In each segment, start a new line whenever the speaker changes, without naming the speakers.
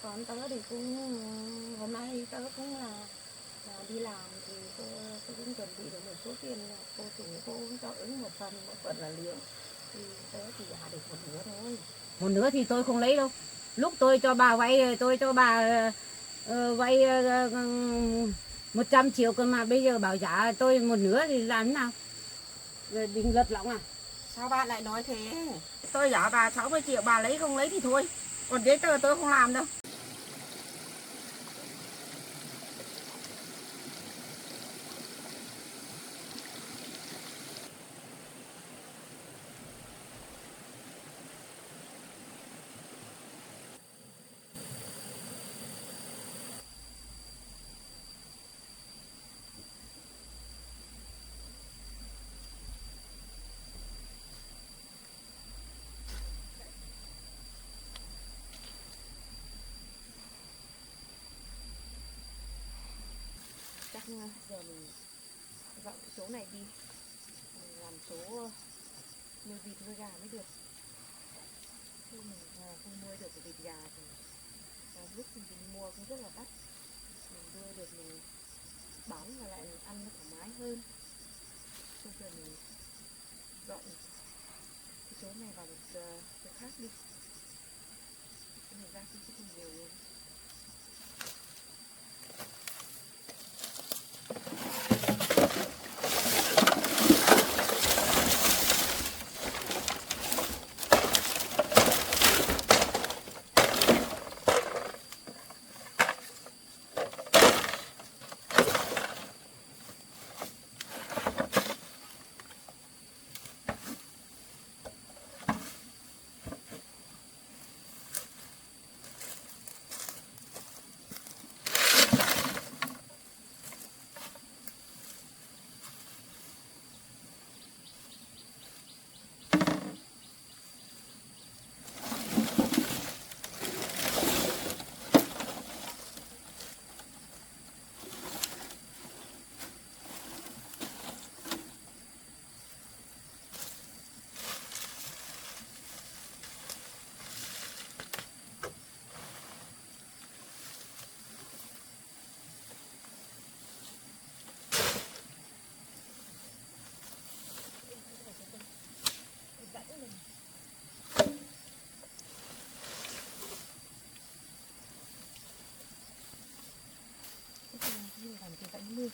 Còn tớ thì cũng hôm nay tớ cũng là đi làm thì cô cũng chuẩn bị được một số tiền, cô chủ cô cũng cho ứng một phần là liếng, thì tớ chỉ trả được một nửa thôi.
Một nửa thì tôi không lấy đâu. Lúc tôi cho bà vay, tôi cho bà vay 100 triệu cơ mà bây giờ bảo trả tôi một nửa thì làm thế nào? Rồi định lật lọng à?
Sao bạn lại nói thế? Tôi trả bà 60 triệu, bà lấy không lấy thì thôi. Còn giấy tờ tôi không làm đâu. Chắc giờ mình dọn chỗ này đi, mình làm chỗ nuôi vịt nuôi gà mới được. Chứ mình không nuôi được vịt gà thì lúc mình mua cũng rất là đắt. Mình nuôi được mình bán và lại mình ăn nó thoải mái hơn. Bây giờ mình dọn cái chỗ này vào một chỗ khác đi. Cái này ra cũng không nhiều luôn. Làm cái bánh mưa.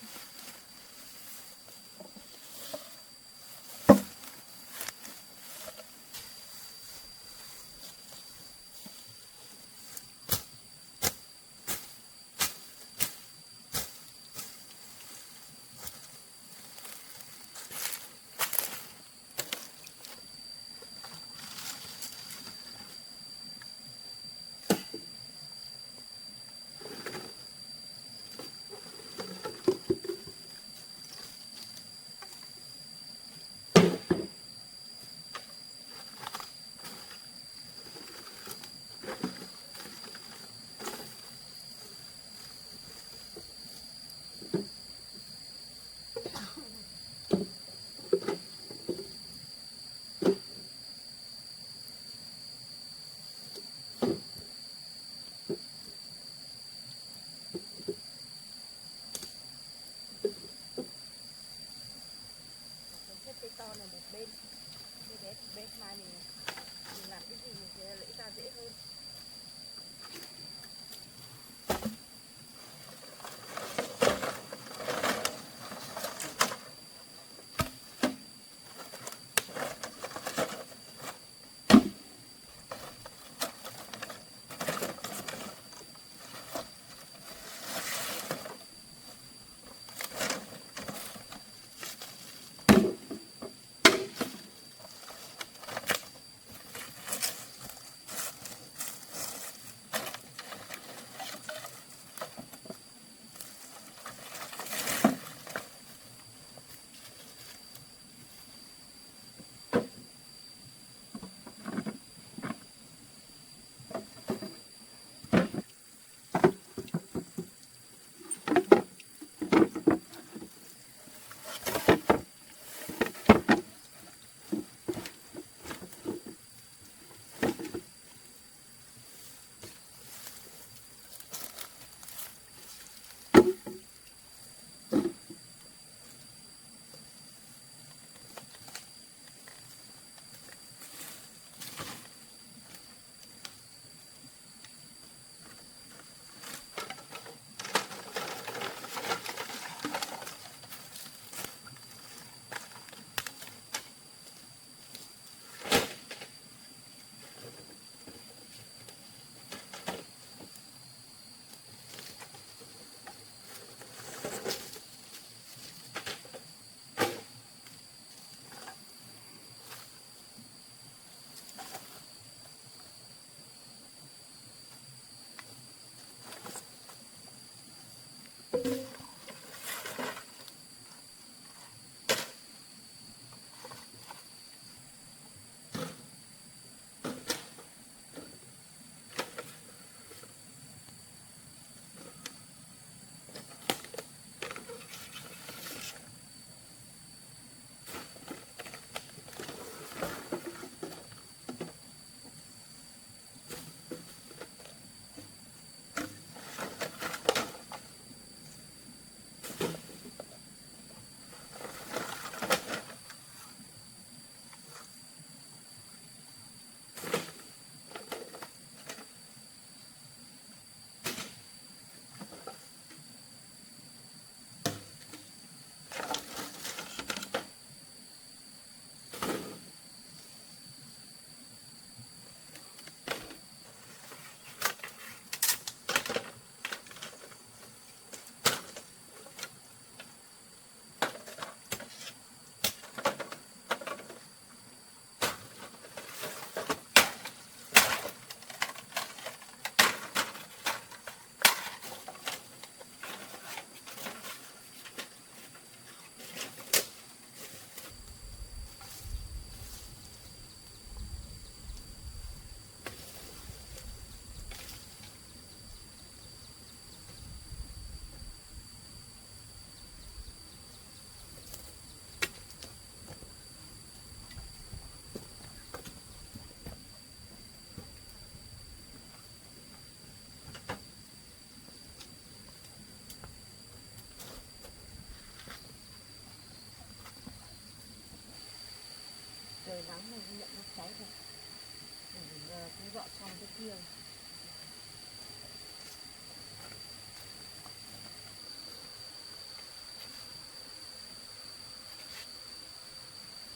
kia.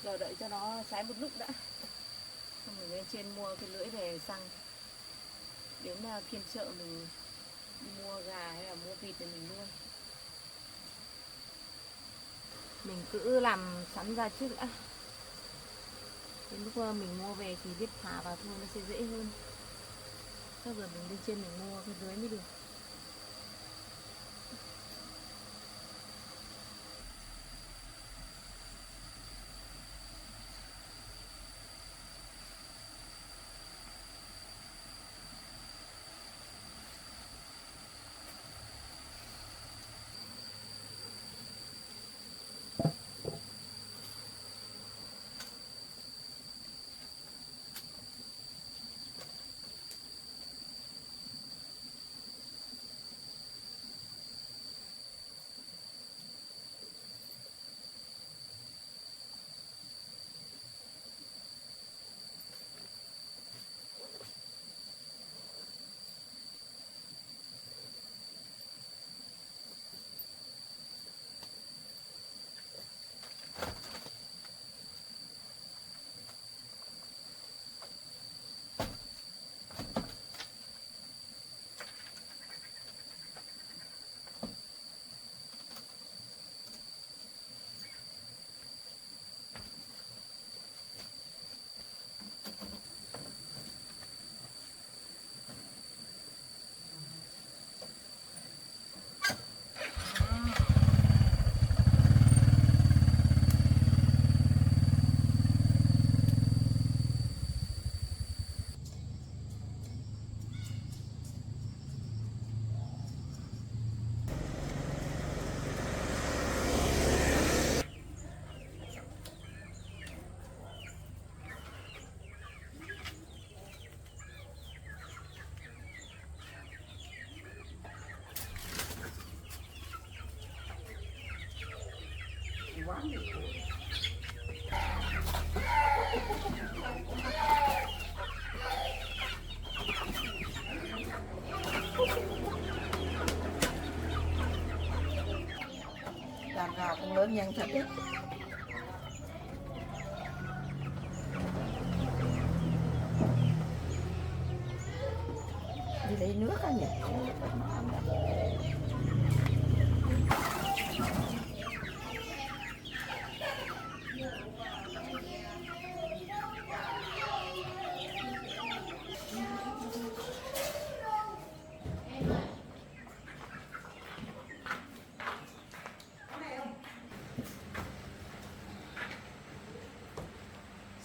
Giờ đợi cho nó cháy một lúc đã, xong mình lên trên mua cái lưỡi về xăng. Đến phiên chợ mình đi mua gà hay là mua vịt thì mình nuôi. Mình cứ làm sẵn ra trước đã. Đến lúc mình mua về thì biết thả vào thôi, nó sẽ dễ hơn. Sau giờ mình lên trên mình mua cái lưới mới được.
Đàn gà cũng lớn nhanh thật đấy. Đi lấy nước á nhỉ?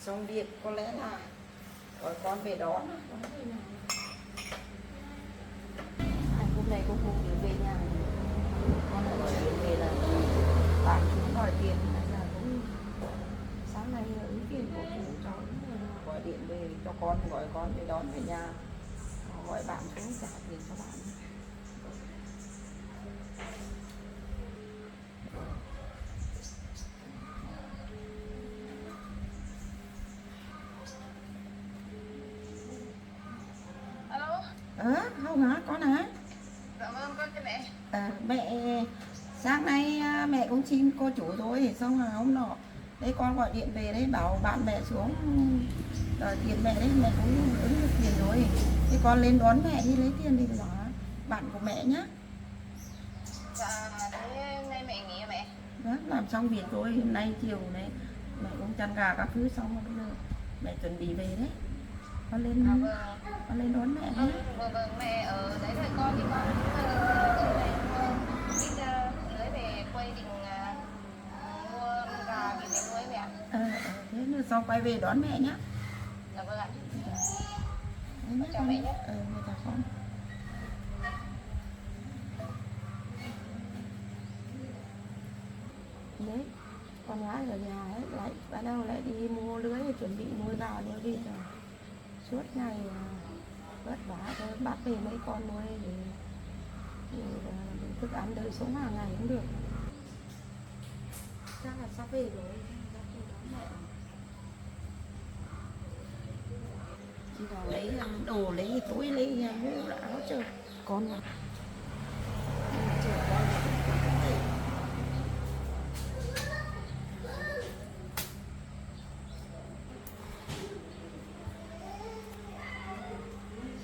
Xong việc có lẽ là gọi con về đón. Hôm nay cũng không được về nhà, con đã gọi điện về là bạn chúng đòi tiền, nên là cũng sáng nay ứng tiền của chủ cháu gọi điện về cho con, gọi con về đón về nhà, gọi bạn xuống trả tiền cho bạn. Không hả con hả?
Dạ vâng, con chào mẹ.
Mẹ sáng nay mẹ cũng xin cô chủ rồi, xong là hôm nọ đấy con gọi điện về đấy bảo bạn mẹ xuống đòi tiền mẹ đấy, mẹ cũng ứng được tiền rồi, thế con lên đón mẹ đi lấy tiền đi bảo bạn của mẹ nhá.
Dạ, thế nay mẹ nghỉ hả mẹ?
Đó, làm xong việc rồi, hôm nay chiều này mẹ cũng chăn gà các thứ xong rồi, bây giờ mẹ chuẩn bị về đấy, con lên
Vâng.
con lên đón mẹ nhé.
Vâng, mẹ ở đấy rồi con thì con chiều nay ít lưới về quay định mua gà về để nuôi mẹ.
Thế nữa xong quay về đón mẹ nhá.
Dạ vâng ạ.
Đấy,
Chào mẹ nhé.
Mẹ chào con. Đấy, con gái ở nhà ấy, lại bắt đầu lại đi mua lưới, chuẩn bị nuôi gà nuôi vịt rồi. Suốt ngày vất vả thôi, bắt về mấy con nuôi để thức ăn đời sống hàng ngày cũng được. Chắc là sắp về rồi, Khi nào lấy đồ lấy túi lấy mũ đã áo chờ con vào. Chờ con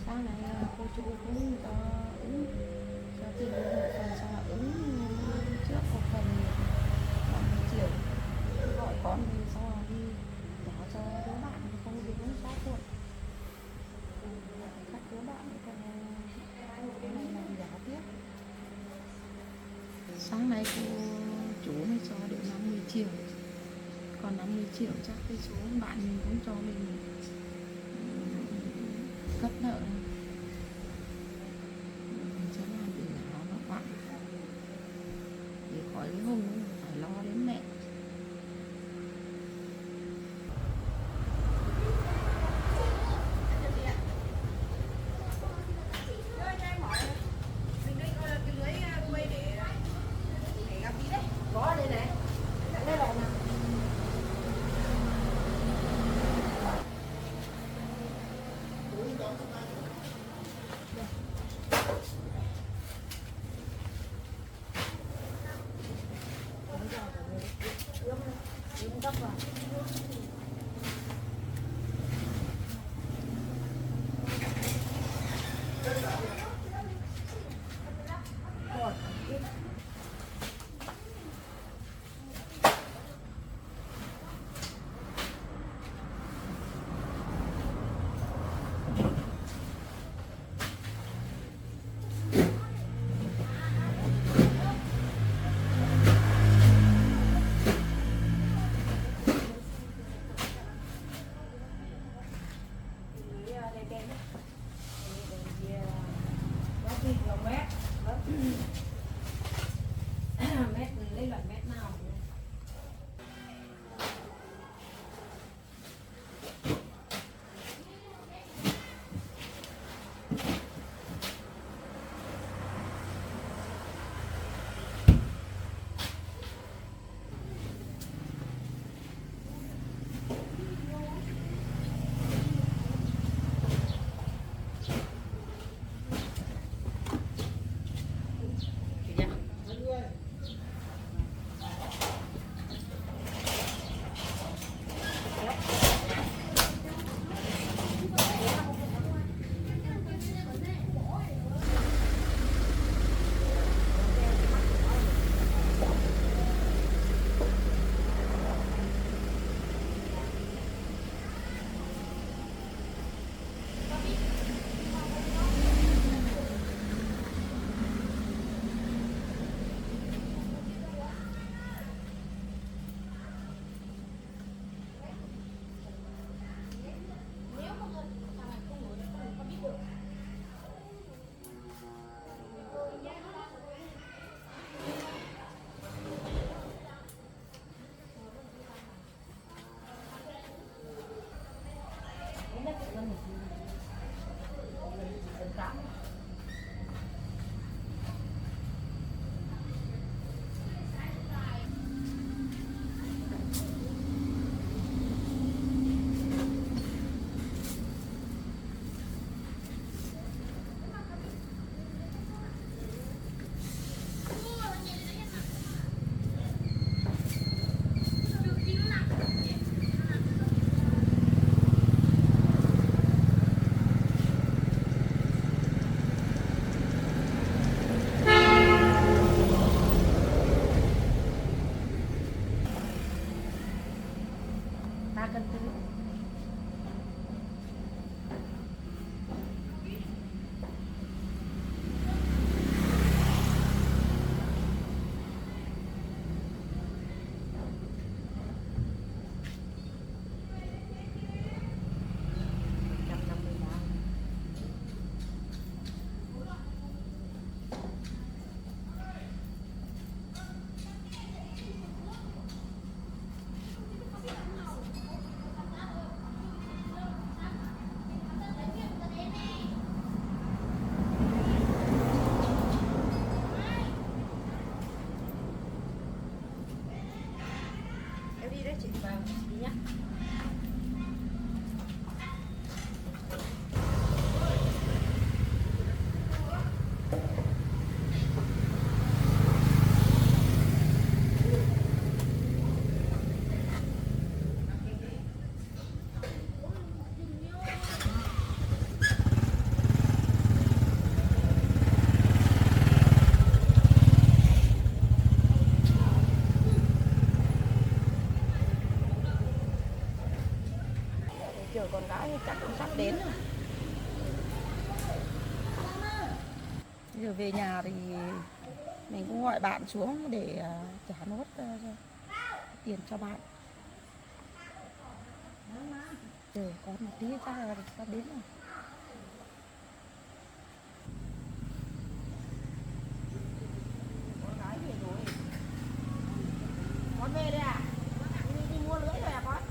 sáng nay cô chú cũng cho ứng cho tiền một phần xong là ứng trước một phần 50 triệu gọi con đi xong rồi đi báo cho đứa bạn không đi cũng xóa tuột các đứa bạn còn cái này làm giá tiếp. Sáng nay cô chú mới cho được 50 triệu, còn 50 triệu chắc cái số bạn mình cũng cho mình cấp nợ này. Mình sẽ làm để nó bạn để khỏi cái hôm phải lo đến mẹ.
Có đây này. Đây là nào. Mét lấy loại mét nào?
giờ về nhà thì mình cũng gọi bạn xuống để trả nốt tiền cho bạn. Rồi còn một tí chắc là sắp đến rồi. Con về đây à? Đi mua lưới rồi à con?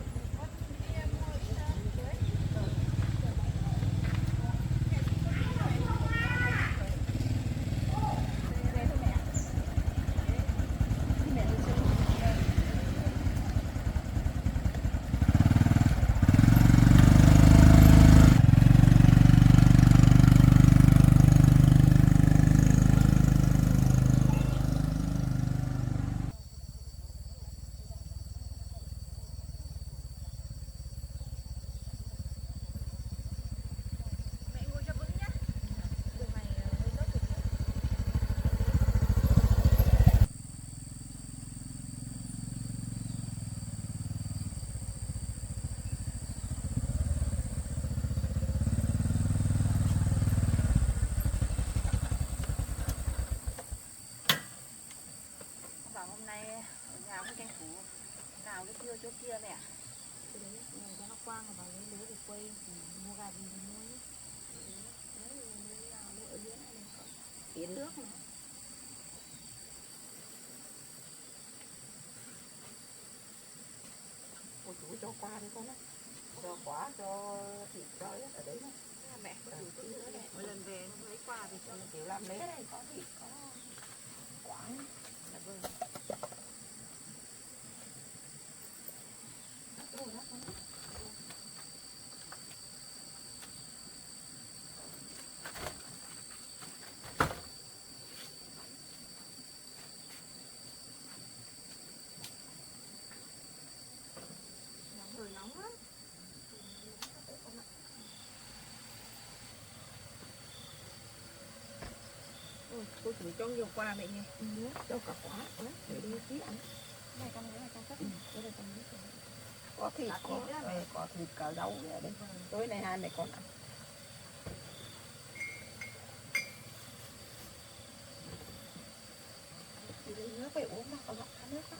Hôm nay ở nhà cũng tranh thủ cào cái kia chỗ kia mẹ. Cái đấy ngày cho nó quang vào lấy lưới để quay thì mua gà gì thì mua nhé. Đấy lưới nào lưới ở dưới này có yến nước này.
Cô chú cho qua đấy con á. Cho quả cho thịt cho ấy ở đấy này.
Mẹ có đủ tí nữa này. Mỗi lần về nó lấy quà thì cho nó
Kiểu làm lễ này có thịt có quả là vâng.
Trời nóng lắm. Cô chủ cho nhiều quà mẹ nhỉ?
Cho cả quả để đi tí ăn.
Này con lấy này con cất. Đây là con lấy.
Có thịt có thịt cả rau ở đây. Tối nay hai mẹ con ăn. Đi lấy nước về uống có lọc nước đó.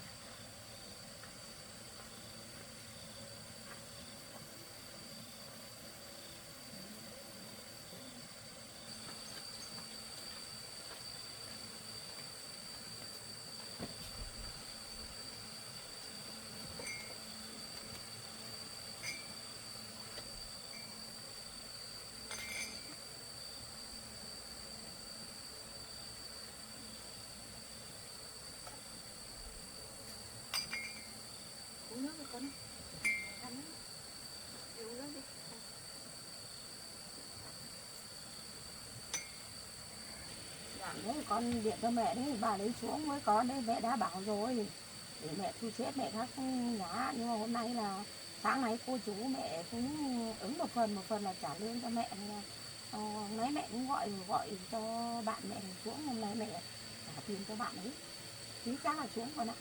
Uống nước đi con. Ăn nước. Đi uống nước đi.
Đấy, con điện cho mẹ đấy, bà lấy xuống với con đấy, mẹ đã bảo rồi để mẹ thu xếp mẹ khác nhá, nhưng mà hôm nay là sáng nay cô chú mẹ cũng ứng một phần là trả lương cho mẹ. Nãy mẹ cũng gọi cho bạn mẹ xuống, hôm nay mẹ trả tiền cho bạn ấy, chính xác là xuống con ạ.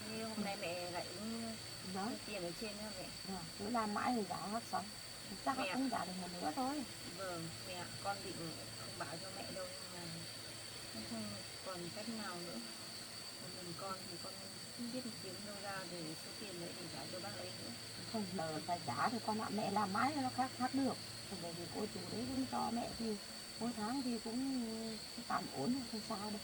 Thế hôm nay mẹ lại
Vâng,
tiền ở trên nữa mẹ.
cứ làm mãi thì trả hết xong, chắc là
Mẹ.
cũng trả được một nữa thôi.
Vâng, mẹ con định không bảo cho mẹ đâu nhưng mà không còn cách nào nữa. Một mình con thì con không biết kiếm đâu ra để số tiền đấy để trả cho bác ấy nữa.
Không giờ phải trả thì con ạ, mẹ làm mãi nó khác được. Bởi vì cô chú đấy cũng cho mẹ thì mỗi tháng thì cũng tạm ổn, không sao đâu.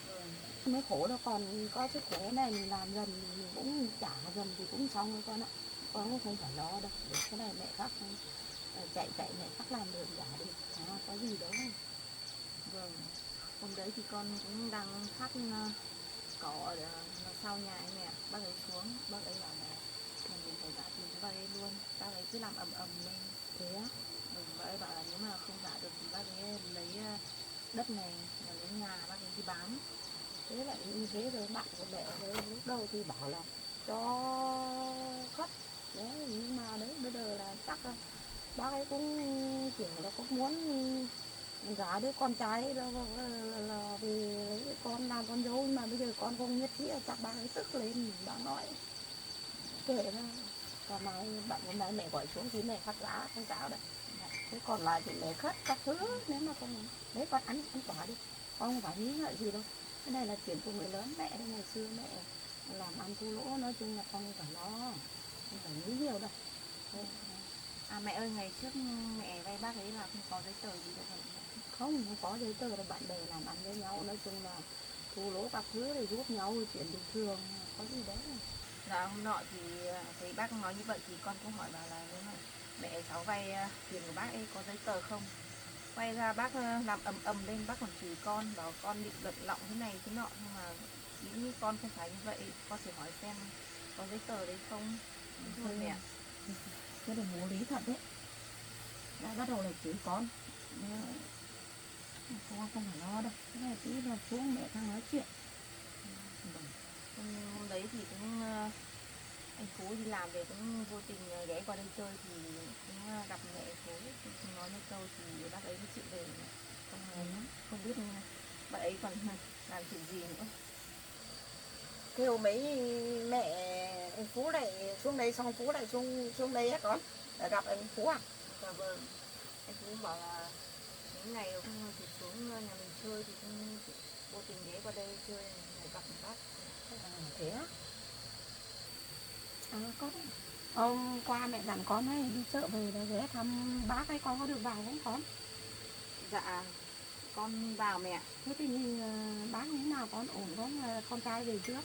Vâng.
Mới khổ đâu, còn có sức khỏe này mình làm dần thì mình cũng trả dần thì cũng xong thôi con ạ. Con cũng không phải lo đâu, để cái này mẹ khác chạy mẹ khác làm được trả đi, có gì đâu.
Vâng, hôm đấy thì con cũng đang thắt cỏ ở sau nhà ấy mẹ. Bác ấy xuống, bác ấy bảo là mình phải trả tiền cho bác ấy luôn. Bác ấy cứ làm ầm lên.
Thế á?
Bác ấy bảo là nếu mà không trả được thì bác ấy lấy đất này và lấy nhà bác ấy đi bán.
Thế lại như thế rồi bạn của mẹ đấy lúc đầu thì bảo là cho khách đấy, nhưng mà đấy bây giờ là chắc là bác ấy cũng kiểu là cũng muốn gả đứa con trai là về lấy con làm con dâu, mà bây giờ con không nhất thiết, chắc bác ấy tức lên bác nói kệ ra. Còn mai bạn hôm nay mẹ gọi xuống thì mẹ khắc giá không sao đấy. Thế còn lại thì để khất các thứ, nếu mà con đấy con ăn quả đi, con không phải nghĩ ngợi gì đâu. Cái này là chuyện của người lớn. Mẹ đây ngày xưa mẹ làm ăn thua lỗ, nói chung là con không phải lo, không phải nghĩ nhiều đâu.
À mẹ ơi, ngày trước mẹ vay bác ấy là không có giấy tờ gì đâu hả?
Không có giấy tờ, là bạn bè làm ăn với nhau, nói chung là thua lỗ các thứ thì giúp nhau, chuyện bình thường, có gì đấy.
Dạ hôm nọ thì thấy bác nói như vậy thì con cũng hỏi bà là nếu mà mẹ cháu vay tiền của bác ấy có giấy tờ không. Quay ra bác làm ầm lên, bác còn chửi con, bảo con bị lật lọng thế này thế nọ, nhưng mà ý con không phải như vậy, con chỉ hỏi xem có giấy tờ đấy không. Thôi mẹ.
Cái này vô lý thật đấy. Đã bắt đầu là chửi con. Con không phải lo đâu. Cái này tí là xuống mẹ đang nói chuyện.
Hôm đấy thì cũng anh Phú đi làm về cũng vô tình ghé qua đây chơi thì cũng gặp mẹ Phú, cũng nói mấy câu thì bác ấy mới chịu về. Không biết bác ấy còn làm chuyện gì nữa.
Cái hôm ấy mẹ anh Phú lại xuống đây, xong Phú lại xuống đây á con, để gặp anh Phú à?
Dạ vâng, anh Phú bảo là những ngày không thì xuống nhà mình chơi thì cũng vô tình ghé qua đây chơi lại gặp bác.
Thế á? Con hôm qua mẹ dặn con ấy đi chợ về để ghé thăm bác ấy, con có được vào không con?
Dạ con vào mẹ.
Thế tình hình bác như thế nào, con ổn không? Con trai về trước?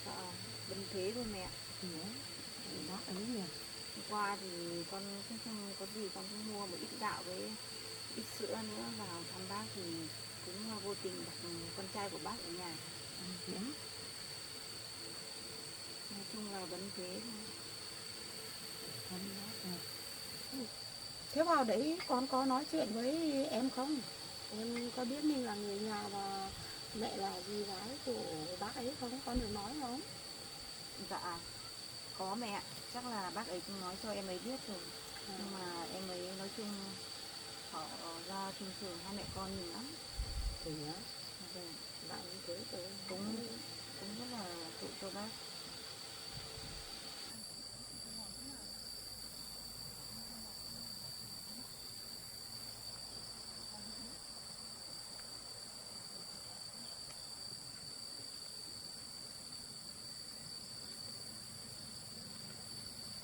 Dạ bình thế thôi mẹ.
Thì bác ấy nhỉ?
Hôm qua thì con cũng không có gì, con cũng mua một ít gạo với ít sữa nữa vào thăm bác thì cũng vô tình gặp con trai của bác ở nhà.
Thế á?
Nói chung là vẫn thế thôi.
Thế vào đấy con có nói chuyện với em không? Em có biết mình là người nhà và mẹ là dì gái của bác ấy không? Con được nói không?
Dạ có mẹ, chắc là bác ấy cũng nói cho em ấy biết rồi. Nhưng mà em ấy nói chung họ ra thường thường hai mẹ con nhiều lắm.
Thì á, bạn như thế tôi
cũng rất là phụ cho bác.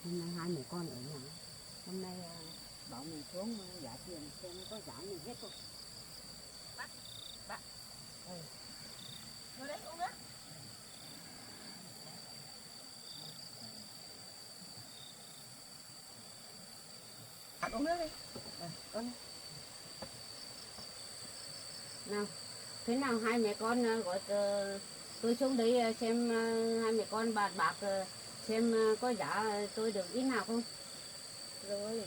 Hôm nay hai mẹ con ở nhà. Hôm nay bảo mình xuống trả tiền xem có giảm gì hết không. Bác. Ngồi đấy uống nước. Bạn uống nước đi. Uống.
Nào, thế nào hai mẹ con gọi tôi xuống đấy xem hai mẹ con bàn bạc xem có giá tôi được ít nào không?
Rồi.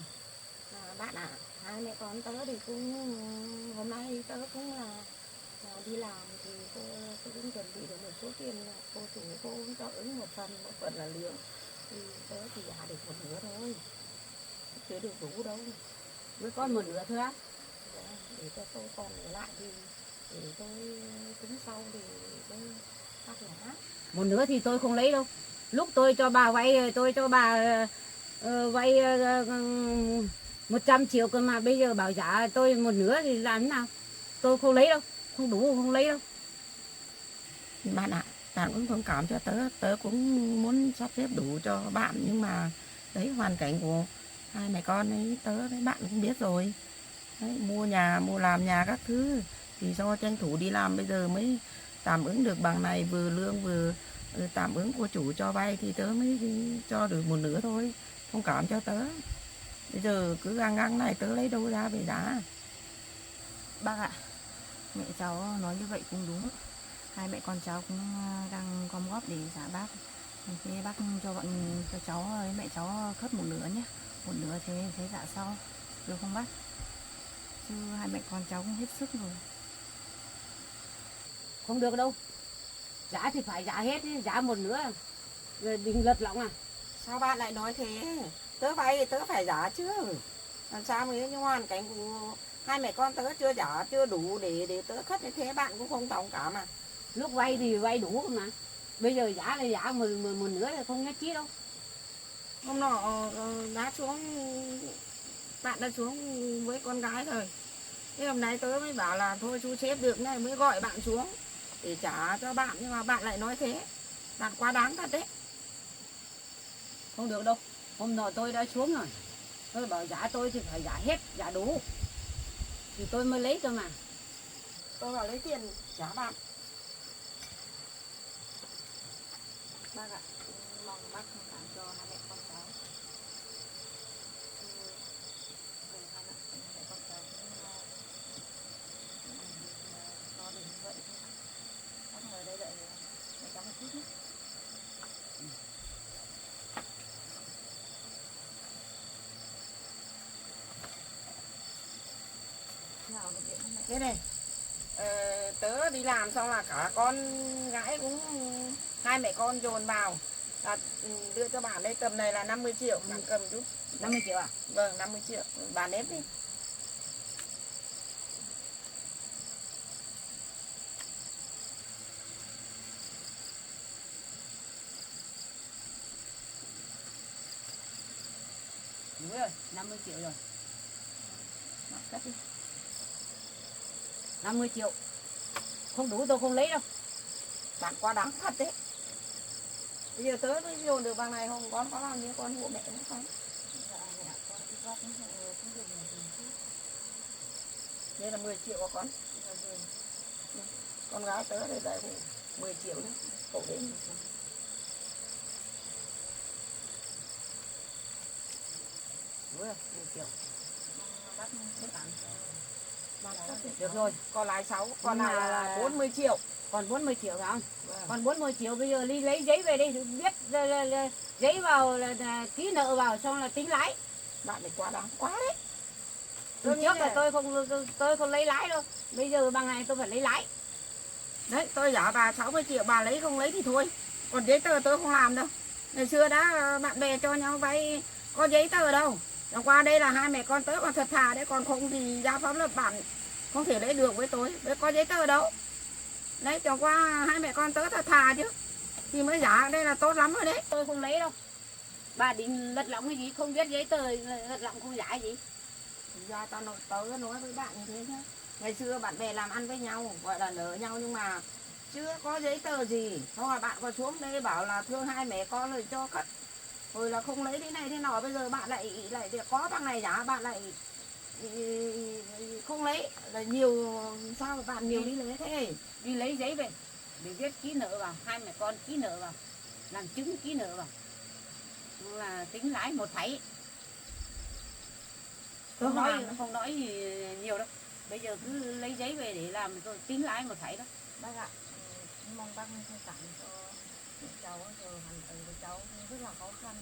Bạn ạ, hai mẹ con tớ thì cũng hôm nay tớ cũng là đi làm thì cô cũng chuẩn bị được một số tiền, là cô chủ cô cũng cho ứng một phần là lương, thì tớ thì trả được một nửa thôi, chưa được đủ đâu.
Với con một nửa thôi á?
Để cho tôi còn lại thì để tôi tính sau thì tôi phát giá.
Một nửa thì tôi không lấy đâu. Lúc tôi cho bà vay, tôi cho bà vay 100 triệu cơ mà bây giờ bảo giá tôi một nửa thì làm thế nào? Tôi không lấy đâu, không đủ không lấy đâu.
Bạn ạ, bạn cũng thông cảm cho tớ, tớ cũng muốn sắp xếp đủ cho bạn, nhưng mà đấy hoàn cảnh của hai mẹ con ấy, tớ với bạn cũng biết rồi. Đấy, mua nhà, mua làm nhà các thứ thì do tranh thủ đi làm bây giờ mới tạm ứng được bằng này, vừa lương vừa tạm ứng của chủ cho vay thì tớ mới cho được một nửa thôi. Thông cảm cho tớ. Bây giờ cứ găng này tớ lấy đâu ra về giá.
Bác ạ, mẹ cháu nói như vậy cũng đúng. Hai mẹ con cháu cũng đang gom góp để trả bác. Thế bác cho cháu với mẹ cháu khất một nửa nhé. Một nửa thế dạ sau. Được không bác? Chứ hai mẹ con cháu cũng hết sức rồi.
Không được đâu. Giá thì phải giá hết, giá một nửa. Rồi đừng lật lọng à?
Sao bạn lại nói thế? Tớ vay thì tớ phải trả chứ. Làm sao mà như hoàn cảnh của hai mẹ con tớ chưa trả, chưa đủ để tớ khất như thế, bạn cũng không thông cảm à?
Lúc vay thì vay đủ mà. Bây giờ giá là giá một nửa là không nhất trí đâu.
Hôm nọ giá xuống bạn đã xuống với con gái rồi. Thế hôm nay tớ mới bảo là thôi chú xếp được này mới gọi bạn xuống để trả cho bạn, nhưng mà bạn lại nói thế. Bạn quá đáng thật đấy.
Không được đâu. Hôm nọ tôi đã xuống rồi. Tôi bảo giá tôi thì phải giá hết, giá đủ. Thì tôi mới lấy cơ mà.
Tôi bảo lấy tiền trả bạn.
Bác ạ, mong bác thông cảm cho hai mẹ con cháu. Để hai mẹ con cháu lo được như vậy thôi. Bác ngồi ở đây đợi mẹ cháu một chút nhé.
Thế này, tớ đi làm xong là cả con gái cũng hai mẹ con dồn vào là đưa cho bạn đây, tầm này là 50 triệu, bạn cầm chút.
50 triệu à?
Vâng, 50 triệu, bà nếp đi.
Đúng rồi, 50 triệu rồi.
Cắt đi.
50 triệu. Không đủ tôi không lấy đâu.
Bạn quá đáng thật đấy. Bây giờ tớ mới dồn được bằng này, không con có bao nhiêu con hộ mẹ cũng không.
Dạ mẹ, con cứ góp cũng được một chút.
Đây là 10 triệu của con.
Dạ rồi.
Con gái tớ đây là 10 triệu nữa. Cậu đến.
Đúng rồi, 10 triệu.
Bác thông cảm cho.
Được rồi.
Còn lại 6, còn
Nhưng
lại
mà
là 40 triệu.
Còn 40 triệu phải không?
Vâng.
Còn 40 triệu bây giờ đi lấy giấy về đi, viết giấy vào là ký nợ vào xong là tính lãi.
Bạn này quá đáng quá đấy.
Từ trước là tôi không lấy lãi đâu. Bây giờ bằng này tôi phải lấy lãi.
Đấy, tôi giả bà 60 triệu, bà lấy không lấy thì thôi. Còn giấy tờ tôi không làm đâu. Ngày xưa đã bạn bè cho nhau vay có giấy tờ đâu. Chẳng qua đây là hai mẹ con tớ còn thật thà đấy, còn không thì gia pháp luật bản không thể lấy được với tôi. Với có giấy tờ đâu. Đấy, chẳng qua hai mẹ con tớ thật thà chứ. Thì mới giả đây là tốt lắm rồi đấy.
Tôi không lấy đâu. Bà định lật lọng cái gì, không biết giấy tờ, lật lọng không giải gì.
Ra tớ nói với bạn như thế nhá. Ngày xưa bạn bè làm ăn với nhau, gọi là nợ nhau nhưng mà chưa có giấy tờ gì. Xong rồi bạn còn xuống đây bảo là thương hai mẹ con rồi cho cất. Rồi là không lấy thế này thế nọ, bây giờ bạn lại có bằng này giả, bạn lại không lấy là nhiều. Sao mà bạn nhiều đi lấy thế?
Đi lấy giấy về để viết ký nợ vào, hai mẹ con ký nợ vào, làm chứng ký nợ vào, là tính lãi 1 phẩy. Không nói gì nhiều đâu. Bây giờ cứ lấy giấy về để làm rồi tính lãi 1 phẩy đó.
Bác ạ, mong bác thông cảm cho mẹ cháu, rồi hoàn cảnh của cháu rất là khó khăn.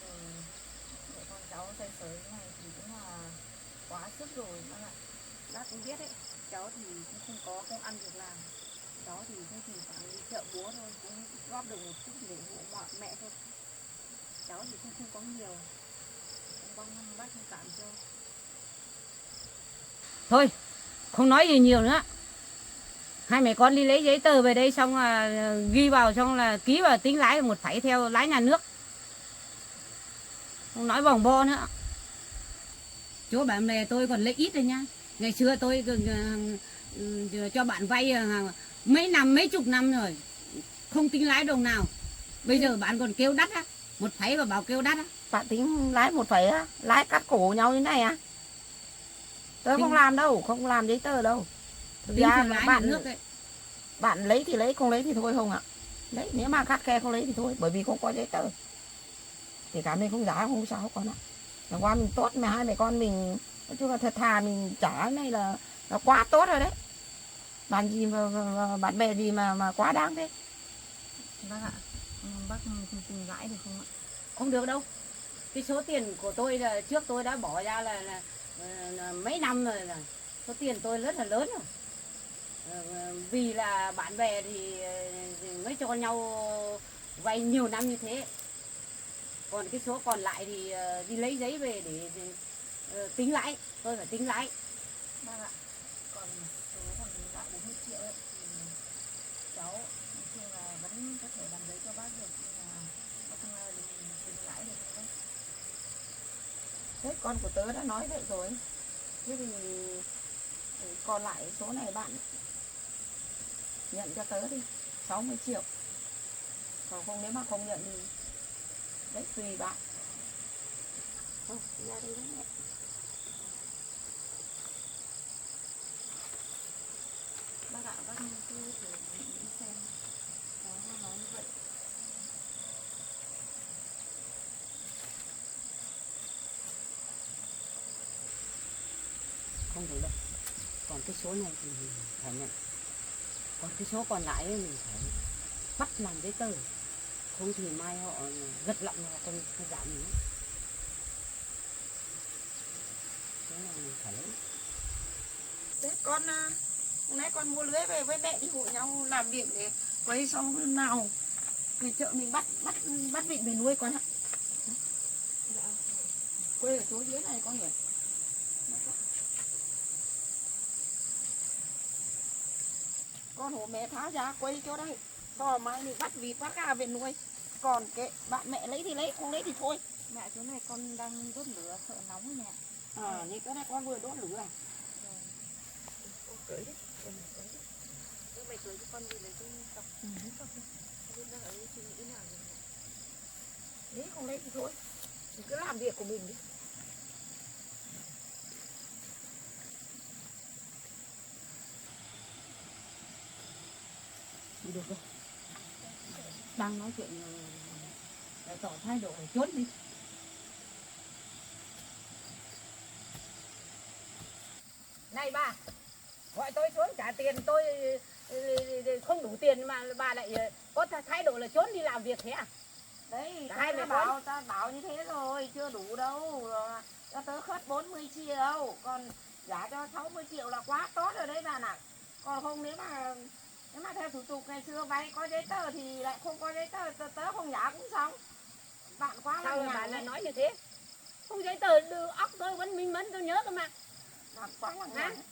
Rồi mẹ con cháu xoay sở như này thì cũng là quá sức rồi bác ạ. Bác cũng biết đấy, cháu thì cũng không có công ăn việc làm. Cháu thì cũng chỉ khoảng đi chợ búa thôi, cũng góp được một chút để hộ mẹ thôi. Cháu thì cũng không có nhiều. Mong bác thông cảm cho.
Thôi, không nói gì nhiều nữa. Hai mẹ con đi lấy giấy tờ về đây xong là ghi vào, xong là ký vào tính lãi 1 phẩy theo lãi nhà nước. Không nói vòng vo nữa. Chỗ bạn bè tôi còn lấy ít rồi nha. Ngày xưa tôi cho bạn vay mấy năm, mấy chục năm rồi, không tính lãi đồng nào. Bây giờ bạn còn kêu đắt á, 1 phẩy và bảo kêu đắt á.
Bạn tính lái 1 phẩy á? Lái cắt cổ nhau như này à? Tớ không làm đâu, không làm giấy tờ đâu.
Tính theo lãi nhà nước ấy.
Bạn lấy thì lấy, không lấy thì thôi không ạ. Đấy, nếu mà khắt khe không lấy thì thôi, bởi vì không có giấy tờ. Kể cả mình không giá không sao con ạ. Chẳng qua mình tốt mà hai mẹ con mình nói chung là thật thà, mình trả này là quá tốt rồi đấy. Bạn gì mà bạn bè gì mà quá đáng thế.
Bác ạ, bác cùng lãi được không ạ?
Không được đâu. Cái số tiền của tôi là trước tôi đã bỏ ra là mấy năm rồi, là số tiền tôi rất là lớn rồi. Vì là bạn bè thì mới cho nhau vay nhiều năm như thế. Còn cái số còn lại thì đi lấy giấy về để tính lãi. Tôi phải tính lãi.
Bác ạ, còn số còn lại 40 triệu ấy, thì cháu nói chung là vẫn có thể làm giấy cho bác được, nhưng mà bác không tính lãi được không đấy.
Thế con của tớ đã nói vậy rồi. Thế thì còn lại số này bạn nhận cho tớ đi 60 triệu. Còn không, nếu mà không nhận thì đấy tùy bạn. Thôi ra đây đấy mẹ. Bác ạ, bác cứ thử nghĩ xem có nói như vậy.
Không được đâu. Còn cái số này thì mình phải nhận. Còn cái số còn lại ấy mình phải bắt làm giấy tờ. Không thì mai họ gật lọng họ không giảm nữa. Cái này mình phải lấy.
Thế con hôm nay con mua lưới về với mẹ đi hội nhau làm việc để quấy xong nào về chợ mình bắt vịt về nuôi con ạ. Quê ở chỗ dưới này con nhỉ? Con hổ mẹ tháo ra quay cho đây. Sau mai mình bắt vịt bắt gà về nuôi. Còn cái bạn mẹ lấy thì lấy, không lấy thì thôi.
Mẹ chỗ này con đang đốt lửa sợ nóng mẹ.
Như cái này con vừa đốt lửa à? Cưới đi.
Nếu mày cưới cho con đi lấy cái cọc. Con đang ở suy nghĩ nào rồi mẹ.
Lấy không lấy thì thôi. Mình cứ làm việc của mình đi.
Được rồi. Đang nói chuyện tỏ thái độ để chốt đi. Này bà, gọi tôi xuống trả tiền, tôi không đủ tiền mà bà lại có thái độ là trốn đi làm việc thế à?
Đấy,
Hai mẹ
ta bảo như thế rồi, chưa đủ đâu. Cho tớ khất 40 triệu, còn giá cho 60 triệu là quá tốt rồi đấy bạn ạ. Còn không nếu mà theo thủ tục ngày xưa vay có giấy tờ thì lại không có giấy tờ, tớ không giá cũng xong. Bạn quá
Sao
là
mà bà lại
nhằng.
nói như thế? Không giấy tờ đưa óc tôi vẫn minh mẫn, tôi nhớ cơ mà.
Bạn quá là
Hả?
nhằng.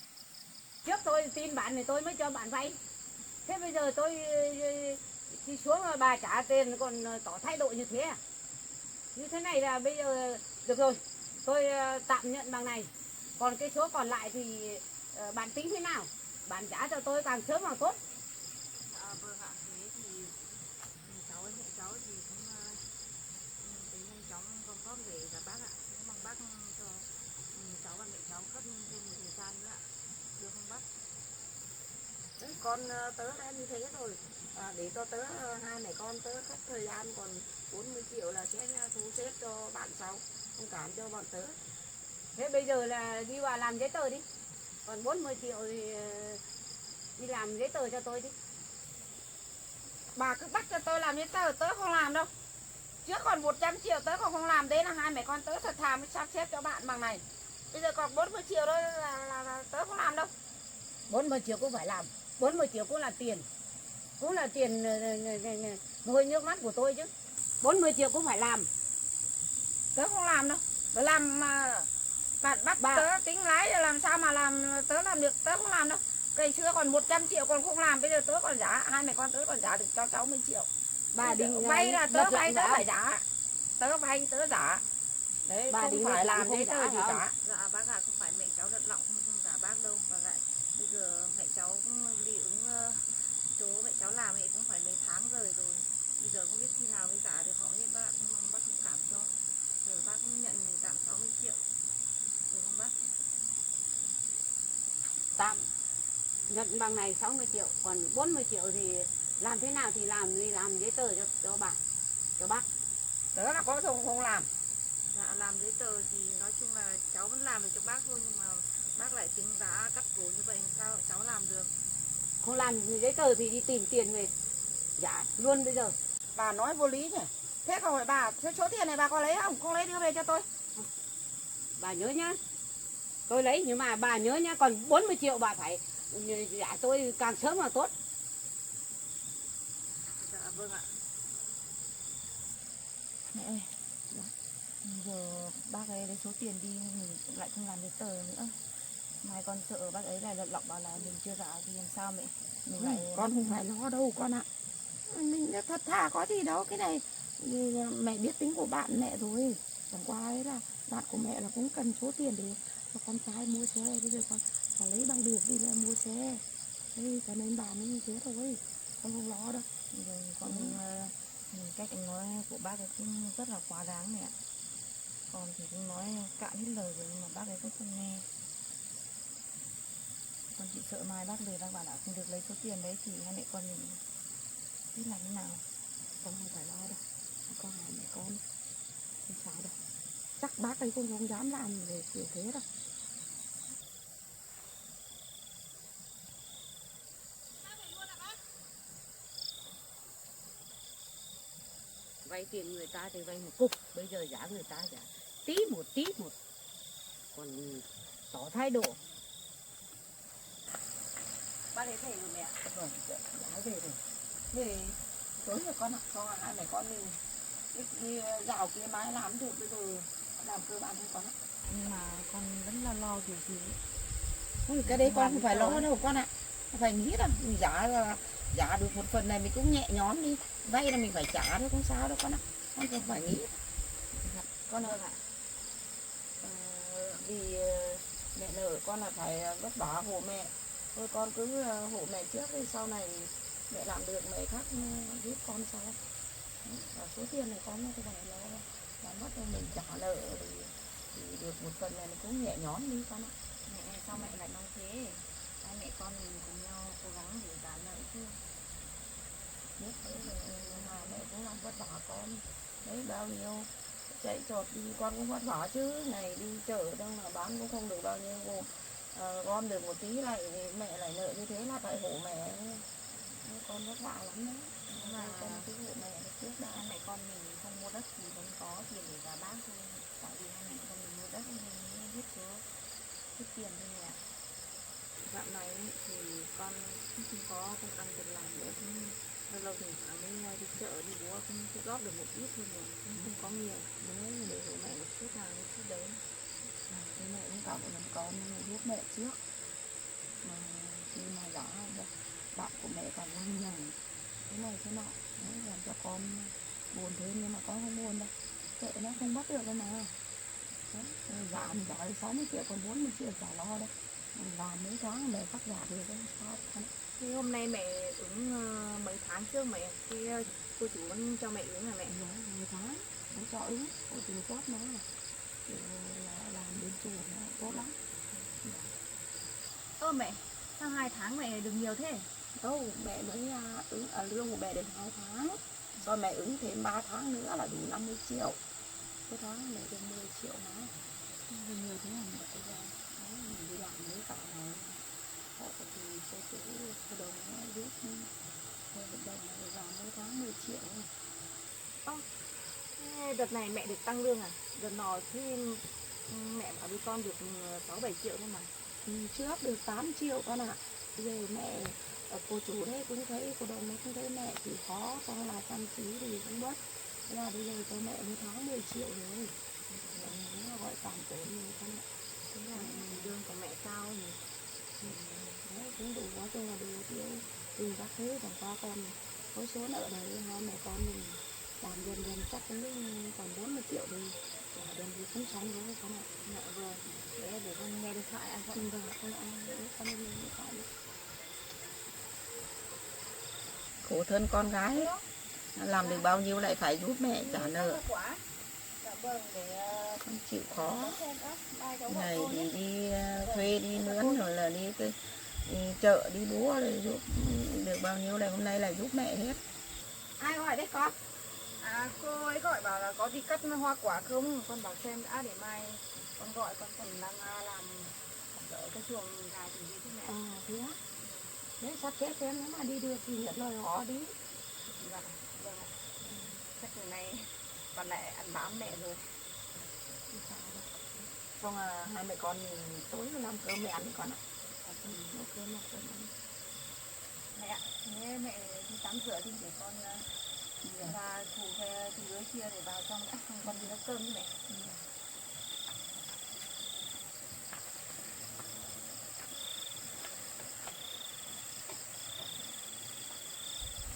Trước tôi tin bạn thì tôi mới cho bạn vay. Thế bây giờ tôi đi xuống mà bà trả tiền còn tỏ thái độ như thế à? Như thế này là bây giờ được rồi, tôi tạm nhận bằng này. Còn cái số còn lại thì bạn tính thế nào? Bạn trả cho tôi càng sớm càng tốt.
Vâng ạ, thế thì cháu với mẹ cháu thì cũng thấy nhanh chóng gom góp về cả bác ạ. Cũng mong bác cho cháu và mẹ cháu khất thêm một thời gian nữa ạ. Được không bác?
Đấy, con tớ đã như thế rồi. Để cho tớ hai mẹ con tớ khất thời gian, còn 40 triệu là sẽ thu xếp cho bạn sau, không cản cho bọn tớ.
Thế bây giờ là đi vào làm giấy tờ đi. Còn 40 triệu thì đi làm giấy tờ cho tôi đi.
Bà cứ bắt cho tôi làm giấy tờ, tớ không làm đâu. Trước còn 100 triệu tớ còn không làm, đấy là hai mẹ con tớ thật thà mới sắp xếp cho bạn bằng này. Bây giờ còn 40 triệu đó là tớ không làm đâu.
40 triệu cũng phải làm. 40 triệu cũng là tiền. Cũng là tiền nuôi nước mắt của tôi chứ. 40 triệu cũng phải làm.
Tớ không làm đâu. Tớ làm mà bạn bắt tớ tính lái rồi làm sao mà tớ làm được, tớ không làm đâu. Ngày xưa còn 100 triệu còn không làm, bây giờ tớ còn giá, hai mẹ con tớ còn giá được cho 60 triệu.
Bà định
vay là tớ vay tớ phải
giá.
giá. Tớ vay tớ giá. Đấy,
Bà
không
định
phải
làm
làm giấy tờ gì
không?
cả.
Dạ bác ạ, không phải mẹ cháu lật lọng không giả bác đâu. Và lại bây giờ mẹ cháu cũng đi ứng chỗ mẹ cháu làm thì cũng phải mấy tháng rồi. Bây giờ không biết khi nào mới giả được họ hết bác ạ. Cũng mong bác thông cảm cho. Rồi bác cũng nhận mình tạm 60 triệu. Được không bác?
Tạm nhận bằng này 60 triệu. Còn 40 triệu thì làm thế nào thì làm, đi làm giấy tờ cho bà, cho bác.
Tớ là có không làm.
Dạ làm giấy tờ thì nói chung là cháu vẫn làm được cho bác thôi. Nhưng mà bác lại tính giá cắt cổ như vậy sao cháu làm được?
Không làm giấy tờ thì đi tìm tiền về trả luôn bây giờ.
Bà nói vô lý nhỉ. Thế không phải bà, thế số tiền này bà có lấy không? Không lấy đưa về cho tôi.
Bà nhớ nhá. Tôi lấy nhưng mà bà nhớ nhá. Còn 40 triệu bà phải trả tôi càng sớm càng tốt.
Dạ vâng ạ.
Mẹ ơi, giờ bác ấy lấy số tiền đi, mình lại không làm giấy tờ nữa. Mai con sợ bác ấy lại lật lọng bảo là mình chưa trả thì làm sao mẹ? Mình lại...
Con không phải lo đâu con ạ. Mình thật thà có gì đâu. Cái này mẹ biết tính của bạn mẹ rồi. Chẳng qua ấy là bạn của mẹ là cũng cần số tiền để cho con trai mua xe, bây giờ con phải lấy bằng được đi là mua xe. Thế cho nên bà mới như thế thôi, con không lo đâu.
Rồi con cách anh nói của bác ấy cũng rất là quá đáng mẹ ạ. Con thì cũng nói cạn hết lời rồi nhưng mà bác ấy cũng không nghe. Con chỉ sợ mai bác về bác bảo là không được lấy số tiền đấy thì hai mẹ con mình biết làm thế nào.
Con không phải lo đâu, con là mẹ con không sao đâu. Chắc bác ấy cũng không dám làm về kiểu thế đâu.
Vay tiền người ta thì vay một cục, bây giờ giá người ta giá tí một, còn tỏ thái độ.
Bác ấy về rồi mẹ.
Vâng, giá về rồi.
Về tối giờ con học cho hai mẹ con mình đi rào kia mái làm được, bây giờ làm cơ bản thôi con ạ.
Nhưng mà con vẫn là lo kiểu gì ấy.
Ui, cái đấy con không phải lo đâu con ạ. Phải nghĩ là giá được một phần này mình cũng nhẹ nhõm đi. Vay là mình phải trả thôi, không sao đâu con ạ. Con không phải nghĩ. Con ơi ạ. Vì mẹ nợ con là phải vất vả hộ mẹ. Thôi con cứ hộ mẹ trước đi, sau này mẹ làm được mẹ khác giúp con sau. Và số tiền này con không phải lo, làm mất rồi mình trả nợ thì được một phần này mình cũng nhẹ nhõm đi con ạ.
Mẹ sao mẹ lại nói thế? Hai mẹ con mình cùng nhau cố gắng để trả nợ chứ.
Biết thế rồi mà mẹ cũng làm vất vả con đấy, bao nhiêu chạy trọt đi con cũng vất vả chứ, này đi chợ đâu mà bán cũng không được bao nhiêu, gom được một tí lại mẹ lại nợ như thế là phải hộ mẹ. Con vất vả lắm đấy, nhưng mà con cứ hộ mẹ trước đã.
Hai mẹ con mình không mua đất thì vẫn có tiền để trả bác thôi. Tại vì hai mẹ con mình mua đất nên mới biết số tiết tiền thôi mẹ. Dạo này ấy, thì con cũng không có công ăn việc làm nữa, cũng lâu lâu thỉnh thoảng mới đi chợ đi búa cũng góp được một ít thôi mà cũng không có nhiều. Nếu để hộ mẹ một chút nào một chút đấy.
Thế mẹ cũng cảm ơn con giúp mẹ trước, mà khi mà giá bạn của mẹ còn lăng nhằng thế này thế nọ, đấy, làm cho con buồn thế, nhưng mà con không buồn đâu, kệ nó không bắt được đâu mà. Đấy, giá mình bảo 60 triệu còn 40 triệu chả lo đâu, mình làm mấy tháng mẹ cắt giảm được không sao con.
Thế hôm nay mẹ ứng mấy tháng trước mẹ cái cô chú vẫn cho mẹ ứng hả mẹ?
Rồi 2 tháng nó cho ứng, cô chú tốt nó kiểu là làm bên chùa nó tốt lắm.
Ơ mẹ, sao 2 tháng mẹ được nhiều thế?
Đâu mẹ mới ứng lương của mẹ được 2 tháng, rồi mẹ ứng thêm 3 tháng nữa là đủ 50 triệu. Cái tháng mẹ được 10 triệu mà.
Được nhiều thế hả mẹ?
Bây giờ mình đi làm mấy cả này, họ thì cô chú cái đồng nó biết hơi hợp đồng này làm mỗi tháng 10 triệu.
Thế đợt này mẹ được tăng lương à? Đợt nọ thì mẹ bảo đi con được 6-7 triệu thôi mà.
Trước được 8 triệu con ạ. Bây giờ mẹ cô chú đấy cũng thấy, cô đồng nó cũng thấy mẹ chịu khó, xong là chăm chỉ thì cũng bớt. Thế là bây giờ cho mẹ mỗi tháng 10 triệu rồi. Đúng là gọi cảm ơn nhiều con ạ.
Thế là lương của mẹ cao nhỉ?
Đấy, cũng đủ, nói chung là đủ tiêu dùng các thứ, chẳng qua còn có số nợ này hai mẹ con mình làm dần dần chắc cũng còn 40 triệu thì trả dần thì cũng xong rồi con ạ.
Dạ vâng. Để con nghe điện thoại ăn
Vâng, con ăn con nghe điện thoại đi. Khổ thân con gái, làm được bao nhiêu lại phải giúp mẹ trả nợ. Con chịu khó, này thì đi thuê đi mướn rồi là đi chợ đi búa rồi giúp được bao nhiêu này, hôm nay là giúp mẹ hết.
Ai gọi đấy con? À cô ấy gọi bảo là có đi cắt hoa quả không? Con bảo xem đã để mai con gọi, con còn đang làm ở cái chuồng gà thì gì thế mẹ?
Thế á, đấy sắp xếp xem nếu mà đi được thì nhận lời họ đi.
Dạ, vâng ạ. Chắc từ này con lại ăn bám mẹ rồi.
Xong là hai mẹ con tối làm cơm mẹ ăn con ạ. Nấu cơm ăn.
Mẹ ạ, thế mẹ đi tắm rửa đi để con ra thủ về thì dưới kia để vào trong đã, xong con đi nấu cơm với mẹ.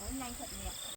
Tối nhanh thật mẹ.